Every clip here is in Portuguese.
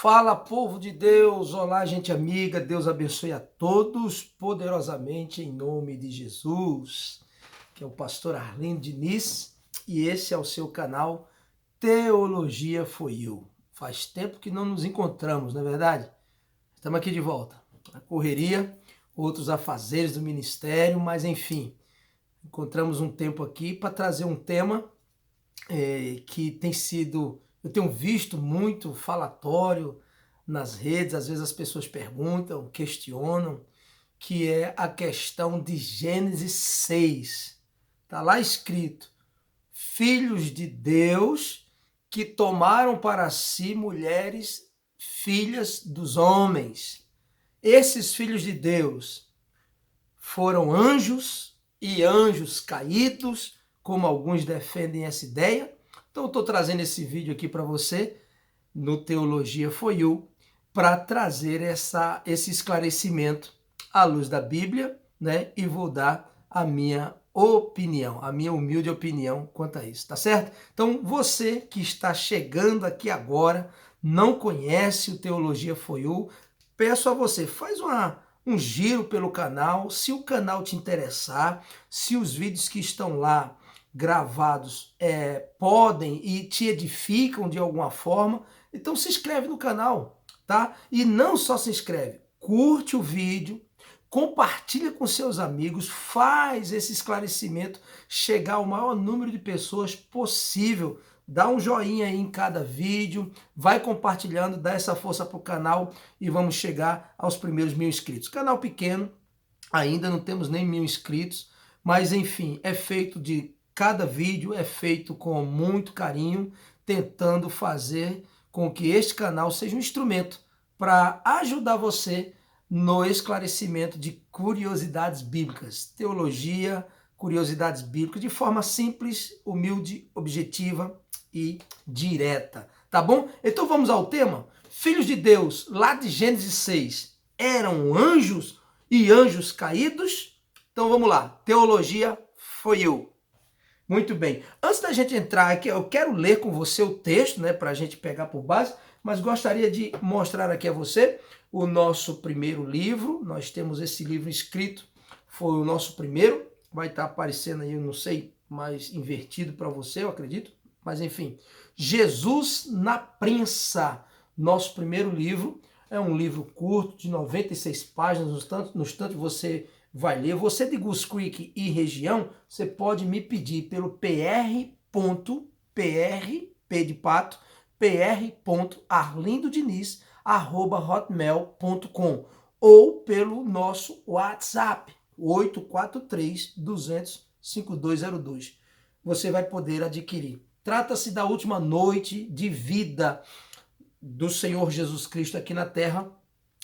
Fala, povo de Deus! Olá, gente amiga. Deus abençoe a todos poderosamente em nome de Jesus. Que é o pastor Arlindo Diniz e esse é o seu canal Teologia For You. Faz tempo que não nos encontramos, não é verdade? Estamos aqui de volta. A correria, outros afazeres do ministério, mas enfim, encontramos um tempo aqui para trazer um tema que tem sido, eu tenho visto muito falatório nas redes, às vezes as pessoas perguntam, questionam, que é a questão de Gênesis 6. Está lá escrito, filhos de Deus que tomaram para si mulheres, filhas dos homens. Esses filhos de Deus foram anjos e anjos caídos, como alguns defendem essa ideia. Então eu estou trazendo esse vídeo aqui para você, no Teologia For You, para trazer esse esclarecimento à luz da Bíblia, né? E vou dar a minha opinião, a minha humilde opinião quanto a isso, tá certo? Então você que está chegando aqui agora, não conhece o Teologia For You, peço a você, faz um giro pelo canal, se o canal te interessar, se os vídeos que estão lá gravados podem e te edificam de alguma forma, então se inscreve no canal, tá? E não só se inscreve, curte o vídeo, compartilha com seus amigos, faz esse esclarecimento chegar ao maior número de pessoas possível. Dá um joinha aí em cada vídeo, vai compartilhando, dá essa força para o canal e vamos chegar aos primeiros 1000 inscritos. Canal pequeno, ainda não temos nem 1000 inscritos, mas enfim, é feito de cada vídeo, é feito com muito carinho, tentando fazer com que este canal seja um instrumento para ajudar você no esclarecimento de curiosidades bíblicas, teologia, curiosidades bíblicas, de forma simples, humilde, objetiva e direta, tá bom? Então vamos ao tema. Filhos de Deus, lá de Gênesis 6, eram anjos e anjos caídos? Então vamos lá, Teologia For You. Muito bem, antes da gente entrar aqui, eu quero ler com você o texto, né, para a gente pegar por base, mas gostaria de mostrar aqui a você o nosso primeiro livro. Nós temos esse livro escrito, foi o nosso primeiro, vai estar aparecendo aí, eu não sei, mais invertido para você, eu acredito, mas enfim, Jesus na Prensa, nosso primeiro livro, é um livro curto, de 96 páginas, no tanto você vai ler. Você de Goose Creek e região, você pode me pedir pelo pr.p de pato, pr.arlindodiniz@hotmail.com ou pelo nosso WhatsApp, 843-200-5202. Você vai poder adquirir. Trata-se da última noite de vida do Senhor Jesus Cristo aqui na terra,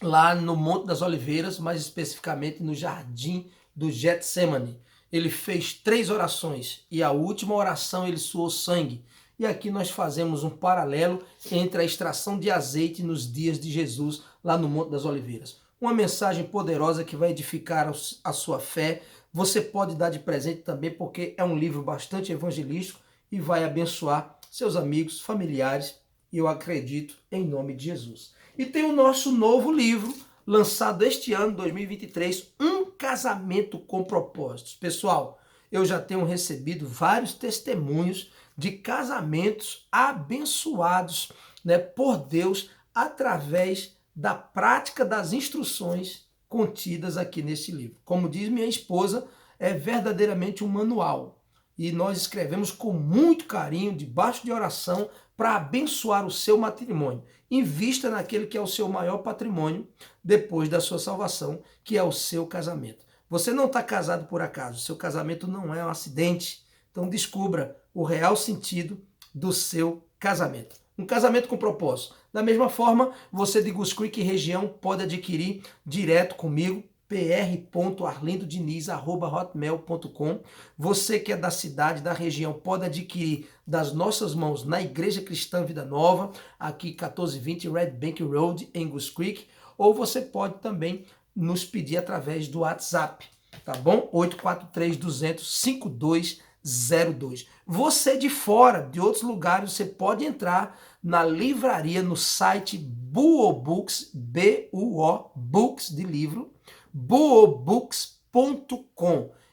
lá no Monte das Oliveiras, mais especificamente no Jardim do Getsemane. Ele fez 3 orações e a última oração ele suou sangue. E aqui nós fazemos um paralelo entre a extração de azeite nos dias de Jesus lá no Monte das Oliveiras. Uma mensagem poderosa que vai edificar a sua fé. Você pode dar de presente também, porque é um livro bastante evangelístico e vai abençoar seus amigos, familiares, e eu acredito em nome de Jesus. E tem o nosso novo livro, lançado este ano, 2023, Um Casamento com Propósitos. Pessoal, eu já tenho recebido vários testemunhos de casamentos abençoados, né, por Deus através da prática das instruções contidas aqui nesse livro. Como diz minha esposa, é verdadeiramente um manual. E nós escrevemos com muito carinho, debaixo de oração, para abençoar o seu matrimônio. Invista naquele que é o seu maior patrimônio depois da sua salvação, que é o seu casamento. Você não está casado por acaso, seu casamento não é um acidente. Então descubra o real sentido do seu casamento. Um casamento com propósito. Da mesma forma, você de Goose Creek região pode adquirir direto comigo, pr.arlindodiniz@hotmail.com. Você que é da cidade, da região, pode adquirir das nossas mãos na Igreja Cristã Vida Nova, aqui 1420 Red Bank Road, em Goose Creek, ou você pode também nos pedir através do WhatsApp, tá bom? 843-200-5202. 02. Você de fora, de outros lugares, você pode entrar na livraria, no site Buobooks, B-U-O, Books de livro, buobooks.com.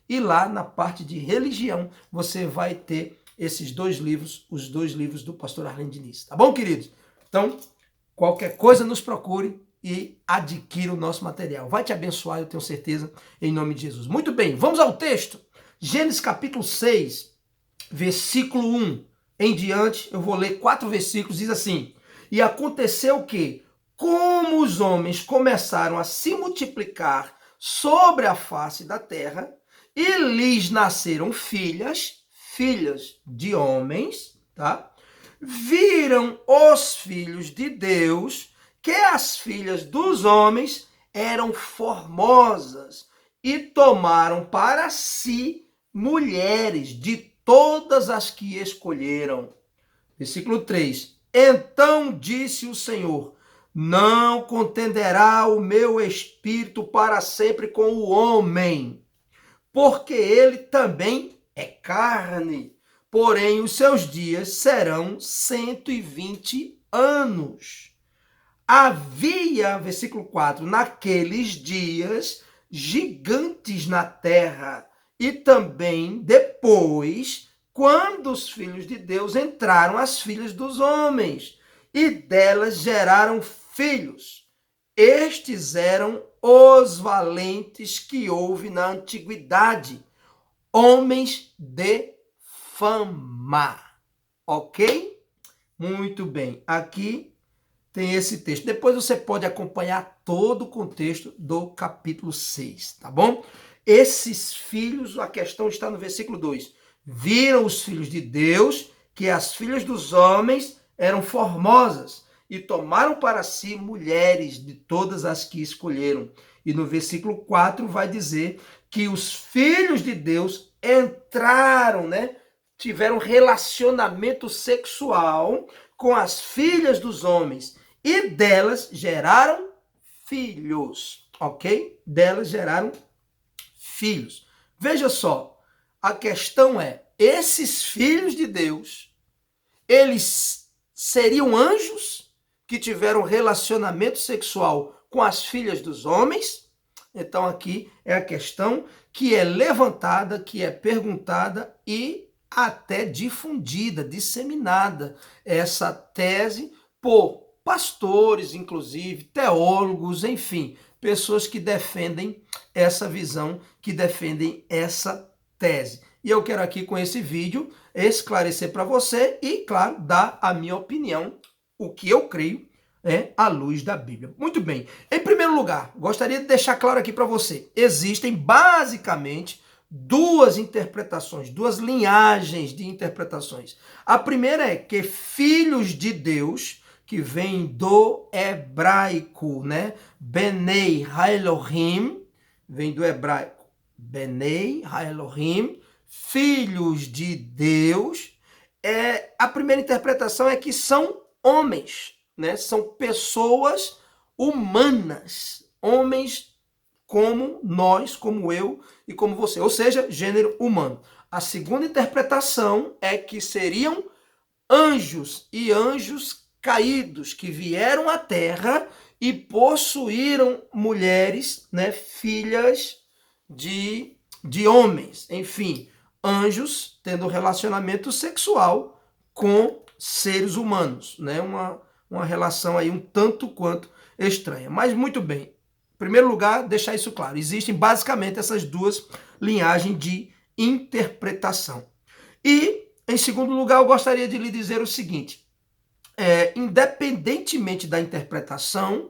E lá na parte de religião, você vai ter esses dois livros, os dois livros do pastor Arlindo Diniz. Tá bom, queridos? Então, qualquer coisa nos procure e adquira o nosso material. Vai te abençoar, eu tenho certeza, em nome de Jesus. Muito bem, vamos ao texto. Gênesis capítulo 6, versículo 1 em diante, eu vou ler 4 versículos, diz assim: e aconteceu que, como os homens começaram a se multiplicar sobre a face da terra, e lhes nasceram filhas de homens, tá? Viram os filhos de Deus que as filhas dos homens eram formosas e tomaram para si mulheres de todas as que escolheram. Versículo 3. Então disse o Senhor: não contenderá o meu espírito para sempre com o homem, porque ele também é carne, porém os seus dias serão 120 anos. Havia, versículo 4, naqueles dias gigantes na terra, e também depois, quando os filhos de Deus entraram as filhas dos homens, e delas geraram filhos. Estes eram os valentes que houve na antiguidade, homens de fama. Ok? Muito bem. Aqui tem esse texto. Depois você pode acompanhar todo o contexto do capítulo 6, tá bom? Esses filhos, a questão está no versículo 2. Viram os filhos de Deus que as filhas dos homens eram formosas e tomaram para si mulheres de todas as que escolheram. E no versículo 4 vai dizer que os filhos de Deus entraram, tiveram relacionamento sexual com as filhas dos homens e delas geraram filhos, ok? Delas geraram filhos. Veja só, a questão é, esses filhos de Deus, eles seriam anjos que tiveram relacionamento sexual com as filhas dos homens? Então aqui é a questão que é levantada, que é perguntada e até difundida, disseminada, essa tese por pastores, inclusive, teólogos, enfim, pessoas que defendem essa visão, que defendem essa tese. E eu quero aqui com esse vídeo esclarecer para você e, claro, dar a minha opinião, o que eu creio à luz da Bíblia. Muito bem. Em primeiro lugar, gostaria de deixar claro aqui para você, existem basicamente duas interpretações, duas linhagens de interpretações. A primeira é que filhos de Deus, que vem do hebraico, Benei Ha-Elohim, vem do hebraico Benei Ha-Elohim, filhos de Deus. A primeira interpretação é que são homens, são pessoas humanas, homens como nós, como eu e como você, ou seja, gênero humano. A segunda interpretação é que seriam anjos e anjos caídos que vieram à terra e possuíram mulheres, filhas de homens. Enfim, anjos tendo relacionamento sexual com seres humanos, uma relação aí um tanto quanto estranha. Mas muito bem, em primeiro lugar, deixar isso claro, existem basicamente essas duas linhagens de interpretação. E, em segundo lugar, eu gostaria de lhe dizer o seguinte, independentemente da interpretação,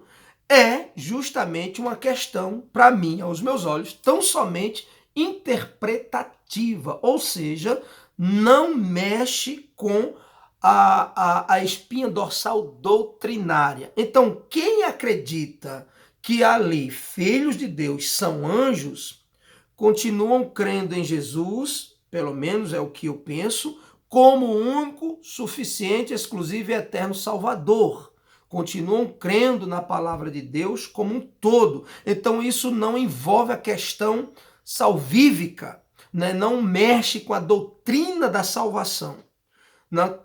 é justamente uma questão, para mim, aos meus olhos, tão somente interpretativa, ou seja, não mexe com a espinha dorsal doutrinária. Então, quem acredita que ali filhos de Deus são anjos, continuam crendo em Jesus, pelo menos é o que eu penso, como único, suficiente, exclusivo e eterno Salvador. Continuam crendo na palavra de Deus como um todo. Então isso não envolve a questão salvífica, né, não mexe com a doutrina da salvação,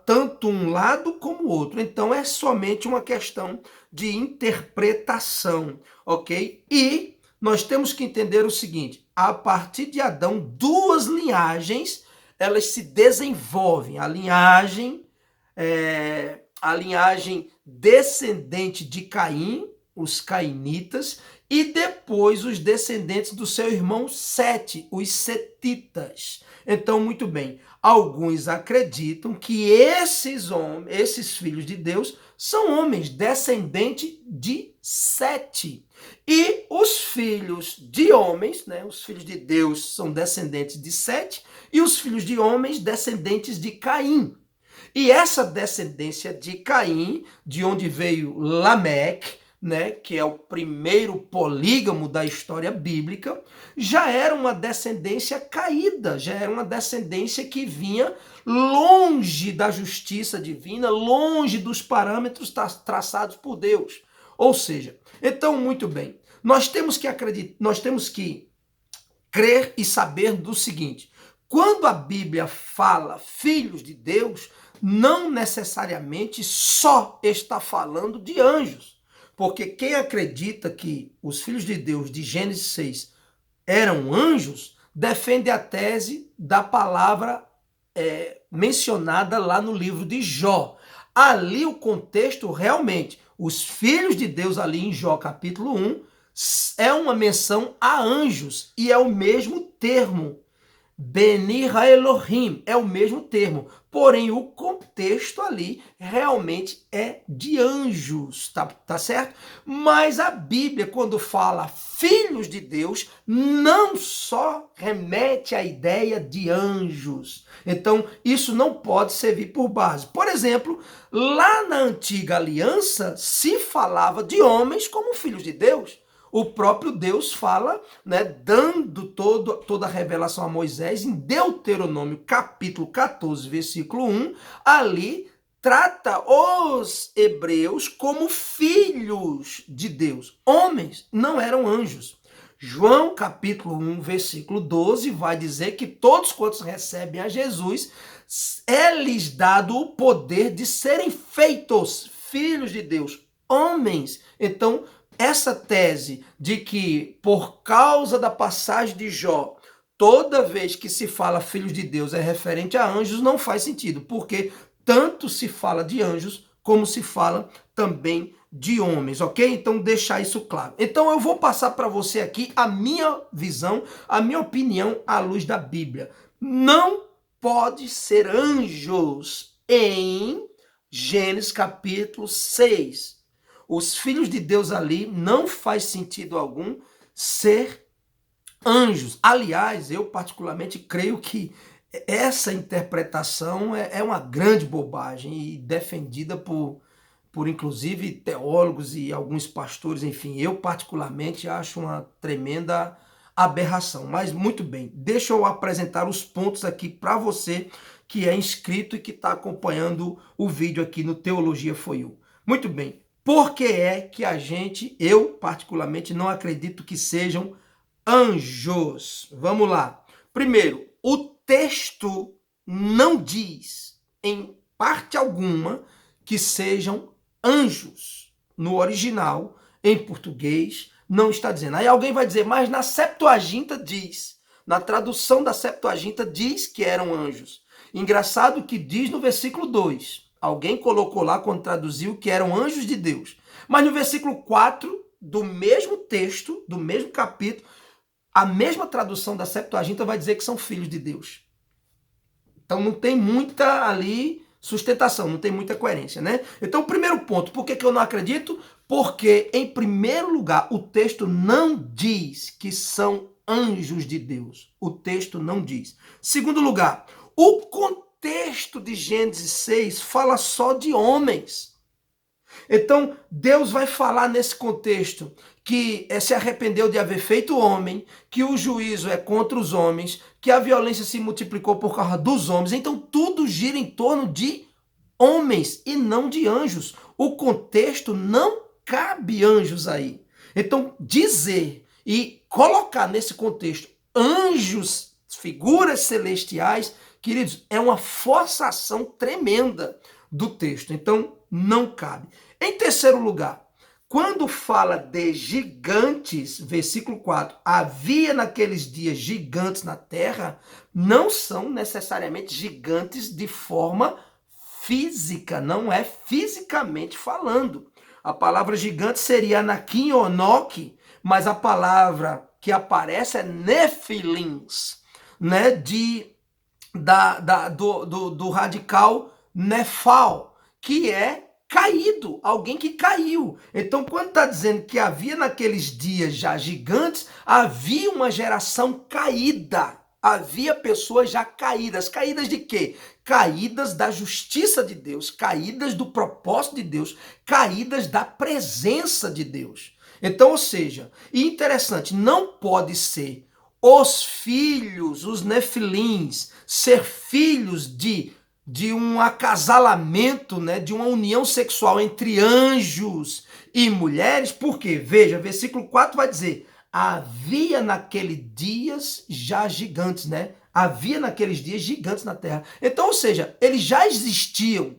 tanto um lado como o outro. Então é somente uma questão de interpretação, ok? E nós temos que entender o seguinte: a partir de Adão, duas linhagens elas se desenvolvem. A linhagem descendente de Caim, os cainitas, e depois os descendentes do seu irmão Sete, os setitas. Então, muito bem, alguns acreditam que esses filhos de Deus são homens descendentes de Sete. E os filhos de homens, né, os filhos de Deus são descendentes de Sete, e os filhos de homens descendentes de Caim. E essa descendência de Caim, de onde veio Lameque, né, que é o primeiro polígamo da história bíblica, já era uma descendência caída, já era uma descendência que vinha longe da justiça divina, longe dos parâmetros traçados por Deus. Ou seja, então, muito bem, nós temos que acreditar, nós temos que crer e saber do seguinte: quando a Bíblia fala filhos de Deus, não necessariamente só está falando de anjos. Porque quem acredita que os filhos de Deus de Gênesis 6 eram anjos, defende a tese da palavra mencionada lá no livro de Jó. Ali o contexto realmente, os filhos de Deus ali em Jó capítulo 1, é uma menção a anjos e é o mesmo termo. Beni ha-Elohim é o mesmo termo, porém o contexto ali realmente é de anjos, tá certo? Mas a Bíblia, quando fala filhos de Deus, não só remete à ideia de anjos. Então, isso não pode servir por base. Por exemplo, lá na antiga aliança, se falava de homens como filhos de Deus. O próprio Deus fala, né, dando toda a revelação a Moisés, em Deuteronômio capítulo 14, versículo 1, ali trata os hebreus como filhos de Deus. Homens, não eram anjos. João capítulo 1, versículo 12, vai dizer que todos quantos recebem a Jesus, é-lhes dado o poder de serem feitos filhos de Deus, homens. Então, essa tese de que, por causa da passagem de Jó, toda vez que se fala filhos de Deus é referente a anjos, não faz sentido, porque tanto se fala de anjos, como se fala também de homens, ok? Então, deixar isso claro. Então, eu vou passar para você aqui a minha visão, a minha opinião à luz da Bíblia. Não pode ser anjos em Gênesis capítulo 6. Os filhos de Deus ali não faz sentido algum ser anjos. Aliás, eu particularmente creio que essa interpretação é uma grande bobagem e defendida por inclusive teólogos e alguns pastores. Enfim, eu particularmente acho uma tremenda aberração. Mas muito bem, deixa eu apresentar os pontos aqui para você que é inscrito e que está acompanhando o vídeo aqui no Teologia For You. Muito bem. Por que é que eu particularmente não acredito que sejam anjos? Vamos lá. Primeiro, o texto não diz em parte alguma que sejam anjos. No original, em português, não está dizendo. Aí alguém vai dizer, mas na Septuaginta diz. Na tradução da Septuaginta diz que eram anjos. Engraçado que diz no versículo 2. Alguém colocou lá quando traduziu que eram anjos de Deus. Mas no versículo 4 do mesmo texto, do mesmo capítulo, a mesma tradução da Septuaginta vai dizer que são filhos de Deus. Então não tem muita ali sustentação, não tem muita coerência, né? Então o primeiro ponto, por que eu não acredito? Porque, em primeiro lugar, o texto não diz que são anjos de Deus. O texto não diz. Segundo lugar, o contexto de Gênesis 6 fala só de homens. Então, Deus vai falar nesse contexto que se arrependeu de haver feito homem, que o juízo é contra os homens, que a violência se multiplicou por causa dos homens. Então, tudo gira em torno de homens e não de anjos. O contexto não cabe anjos aí. Então, dizer e colocar nesse contexto anjos figuras celestiais, queridos, é uma forçação tremenda do texto. Então, não cabe. Em terceiro lugar, quando fala de gigantes, versículo 4, havia naqueles dias gigantes na terra, não são necessariamente gigantes de forma física, não é fisicamente falando. A palavra gigante seria Anakim ou Enoque, mas a palavra que aparece é Nefilins, né? Do radical Nefal, que é caído, alguém que caiu. Então, quando está dizendo que havia naqueles dias já gigantes, havia uma geração caída. Havia pessoas já caídas. Caídas de quê? Caídas da justiça de Deus, caídas do propósito de Deus, caídas da presença de Deus. Então, ou seja, e interessante, não pode ser os filhos, os nefilins, ser filhos de um acasalamento, né, de uma união sexual entre anjos e mulheres, porque, veja, versículo 4 vai dizer, havia naqueles dias já gigantes, né? Havia naqueles dias gigantes na terra. Então, ou seja, eles já existiam,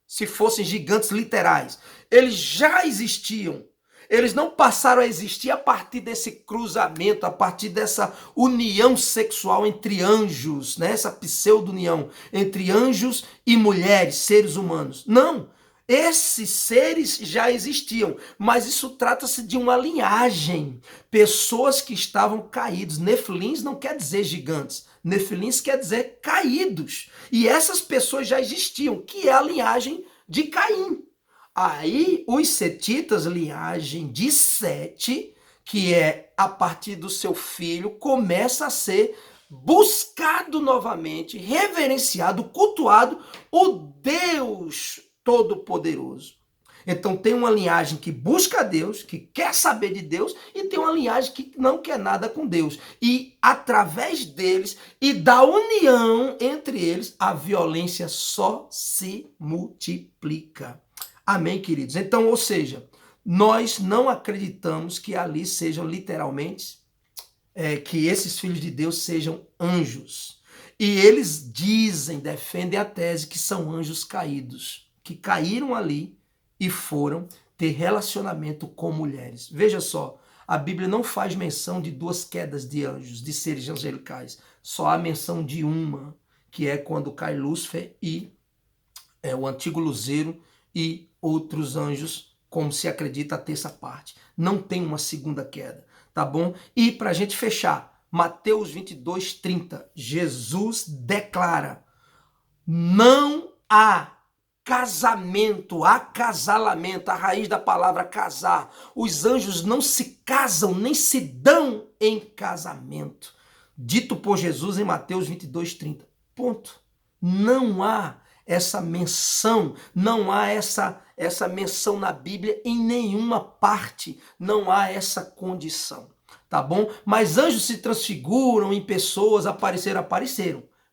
se fossem gigantes literais. Eles já existiam. Eles não passaram a existir a partir desse cruzamento, a partir dessa união sexual entre anjos, né? Essa pseudo-união entre anjos e mulheres, seres humanos. Não, esses seres já existiam, mas isso trata-se de uma linhagem. Pessoas que estavam caídos. Nefilins não quer dizer gigantes. Nefilins quer dizer caídos. E essas pessoas já existiam, que é a linhagem de Caim. Aí os setitas, linhagem de Sete, que é a partir do seu filho, começa a ser buscado novamente, reverenciado, cultuado o Deus Todo-Poderoso. Então tem uma linhagem que busca Deus, que quer saber de Deus, e tem uma linhagem que não quer nada com Deus. E através deles e da união entre eles, a violência só se multiplica. Amém, queridos? Então, ou seja, nós não acreditamos que ali sejam literalmente, que esses filhos de Deus sejam anjos. E eles dizem, defendem a tese que são anjos caídos, que caíram ali e foram ter relacionamento com mulheres. Veja só, a Bíblia não faz menção de duas quedas de anjos, de seres angelicais. Só há menção de uma, que é quando cai Lúcifer e o antigo luzeiro e outros anjos, como se acredita a terça parte. Não tem uma segunda queda, tá bom? E para a gente fechar, Mateus 22, 30, Jesus declara, não há casamento, acasalamento, a raiz da palavra casar. Os anjos não se casam, nem se dão em casamento. Dito por Jesus em Mateus 22, 30. Ponto. Não há essa menção, não há essa menção na Bíblia em nenhuma parte, não há essa condição, tá bom? Mas anjos se transfiguram em pessoas, apareceram,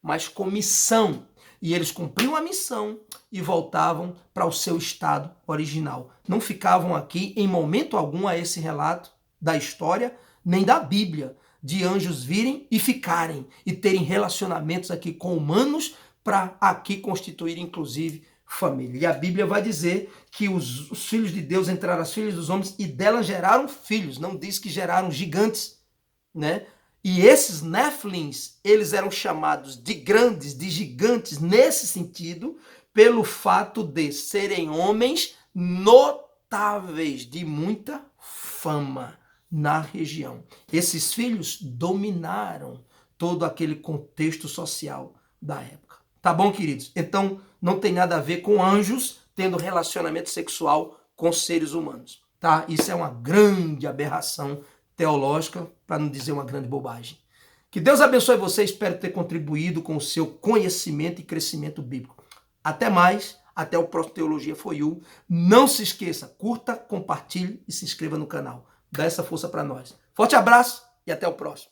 mas com missão. E eles cumpriam a missão e voltavam para o seu estado original. Não ficavam aqui em momento algum a esse relato da história, nem da Bíblia, de anjos virem e ficarem e terem relacionamentos aqui com humanos para aqui constituir, inclusive, família. E a Bíblia vai dizer que os filhos de Deus entraram as filhas dos homens e delas geraram filhos. Não diz que geraram gigantes, né? E esses Nefilins, eles eram chamados de grandes, de gigantes, nesse sentido, pelo fato de serem homens notáveis, de muita fama na região. Esses filhos dominaram todo aquele contexto social da época. Tá bom, queridos? Então, não tem nada a ver com anjos tendo relacionamento sexual com seres humanos, tá? Isso é uma grande aberração teológica, para não dizer uma grande bobagem. Que Deus abençoe você, espero ter contribuído com o seu conhecimento e crescimento bíblico. Até mais, até o próximo Teologia for You. Não se esqueça, curta, compartilhe e se inscreva no canal. Dá essa força para nós. Forte abraço e até o próximo.